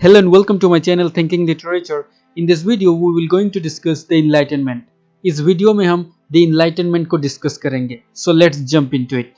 Hello and welcome to my channel Thinking Literature. In this video we will going to discuss the Enlightenment. इस video में हम the Enlightenment को discuss करेंगे. So let's jump into it.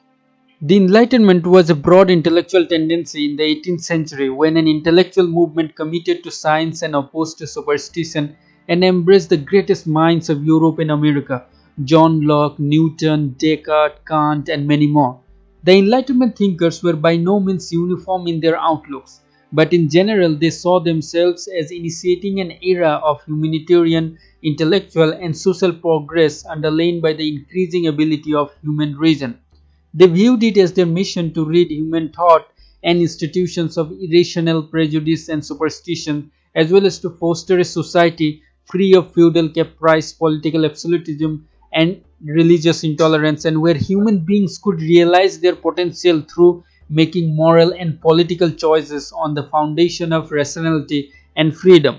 The Enlightenment was a broad intellectual tendency in the 18th century when an intellectual movement committed to science and opposed to superstition and embraced the greatest minds of Europe and America, John Locke, Newton, Descartes, Kant and many more. The Enlightenment thinkers were by no means uniform in their outlooks, but in general they saw themselves as initiating an era of humanitarian, intellectual and social progress underlain by the increasing ability of human reason. They viewed it as their mission to rid human thought and institutions of irrational prejudice and superstition, as well as to foster a society free of feudal caprice, political absolutism, and religious intolerance, and where human beings could realize their potential through making moral and political choices on the foundation of rationality and freedom.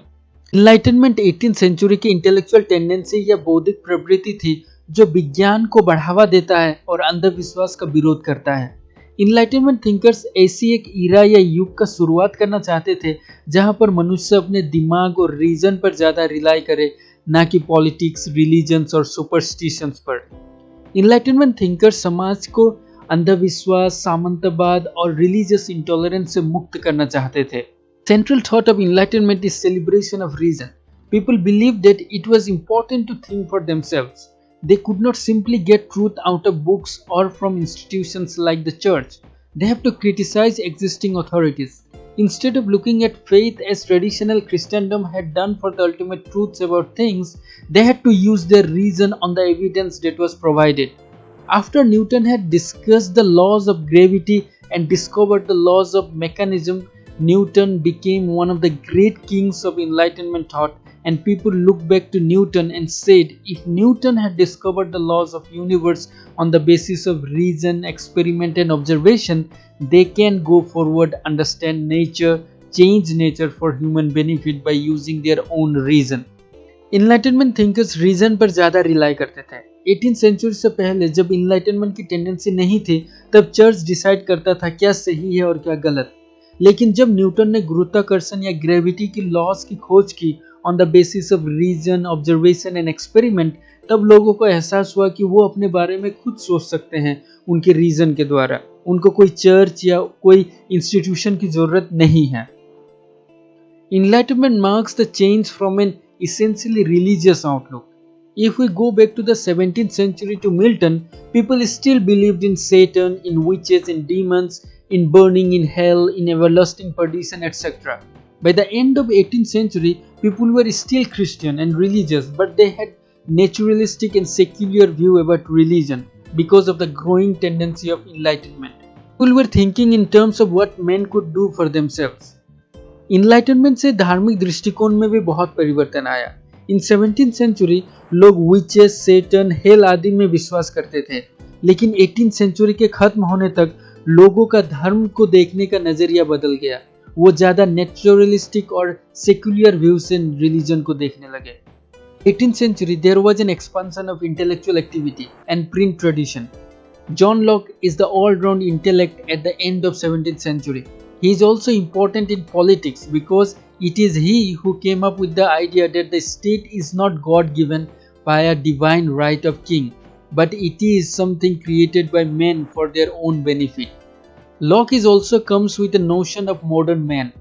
Enlightenment 18th century की intellectual tendency या बौद्धिक प्रवृत्ति थी जो विज्ञान को बढ़ावा देता है और अंधविश्वास का विरोध करता है. इनलाइटनमेंट थिंकर्स ऐसी एक इरा या युग का शुरुआत करना चाहते थे जहां पर मनुष्य अपने दिमाग और रीजन पर ज्यादा रिलाई करे, ना कि पॉलिटिक्स, रिलीजन्स और सुपरस्टिशंस पर. इनलाइटनमेंट थिंकर्स समाज को अंधविश्वास, सामंतवाद और रिलीजियस इंटॉलरेंस से मुक्त करना चाहते थे. Central thought of enlightenment is celebration of reason. People believed that it was important to think for themselves. They could not simply get truth out of books or from institutions like the church. They have to criticize existing authorities. Instead of looking at faith as traditional Christendom had done for the ultimate truths about things, they had to use their reason on the evidence that was provided. After Newton had discussed the laws of gravity and discovered the laws of mechanism, Newton became one of the great kings of Enlightenment thought, and people look back to Newton and said, if Newton had discovered the laws of universe on the basis of reason, experiment and observation, they can go forward, understand nature, change nature for human benefit by using their own reason. Enlightenment thinkers reason पर ज़्यादा rely करते थे. 18th century से पहले जब enlightenment की tendency नहीं थी तब चर्च डिसाइड करता था क्या सही है और क्या गलत. लेकिन जब न्यूटन ने गुरुत्वाकर्षण या ग्रेविटी की लॉज की खोज की on the basis of reason, observation and experiment, तब लोगों को एहसास हुआ कि वो अपने बारे में खुद सोच सकते हैं उनके रीजन के द्वारा. उनको कोई चर्च या कोई इंस्टीट्यूशन की जरूरत नहीं है. Enlightenment marks the change from an essentially religious outlook. If we go back to the 17th century to Milton, people still believed in Satan, in witches, in demons, in burning in hell, in everlasting perdition, etc. By the end of 18th century, people were still Christian and religious, but they had naturalistic and secular view about religion because of the growing tendency of enlightenment. People were thinking in terms of what men could do for themselves. Enlightenment से धार्मिक दृष्टिकोण में भी बहुत परिवर्तन आया. इन 17th century लोग witches, सेटन, hello आदि में विश्वास करते थे, लेकिन 18th सेंचुरी के खत्म होने तक लोगों का धर्म को देखने का नजरिया बदल गया. वो ज्यादा नेचुरलिस्टिक और सेक्युलर व्यू से रिलीजन को देखने लगे. 18th century there was an expansion of intellectual activity and print tradition. John Locke is the all-round intellect at the end of 17th century. He is also important in politics because it is he who came up with the idea that the state is not God-given by a divine right of king, but it is something created by men for their own benefit. Locke is also comes with a notion of modern man.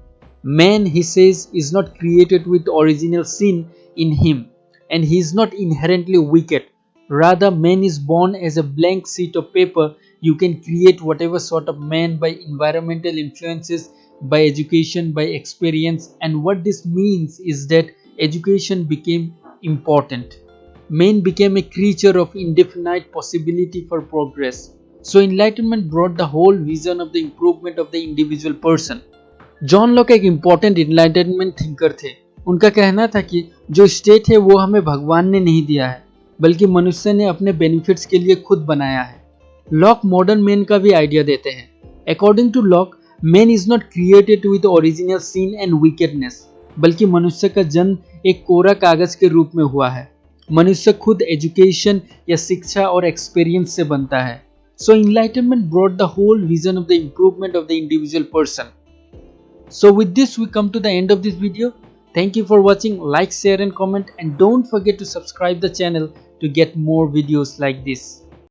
Man, he says, is not created with original sin in him, and he is not inherently wicked. Rather, man is born as a blank sheet of paper. You can create whatever sort of man by environmental influences, by education, by experience, and what this means is that education became important. Man became a creature of indefinite possibility for progress. So enlightenment brought the whole vision of the improvement of the individual person. John Locke एक important enlightenment thinker थे. उनका कहना था कि जो state है वो हमें भगवान ने नहीं दिया है, बल्कि मनुष्य ने अपने बेनिफिट्स के लिए खुद बनाया है. लॉक मॉडर्न मैन का भी आइडिया देते हैं. According to Locke, man is not created with original sin and wickedness, बल्कि मनुष्य का जन्म एक कोरा कागज के रूप में हुआ है. मनुष्य खुद एजुकेशन या शिक्षा और एक्सपीरियंस से बनता है. So enlightenment brought the whole vision of the improvement of the individual person. So with this we come to the end of this video. Thank you for watching. Like, share and comment, and don't forget to subscribe the channel to get more videos like this.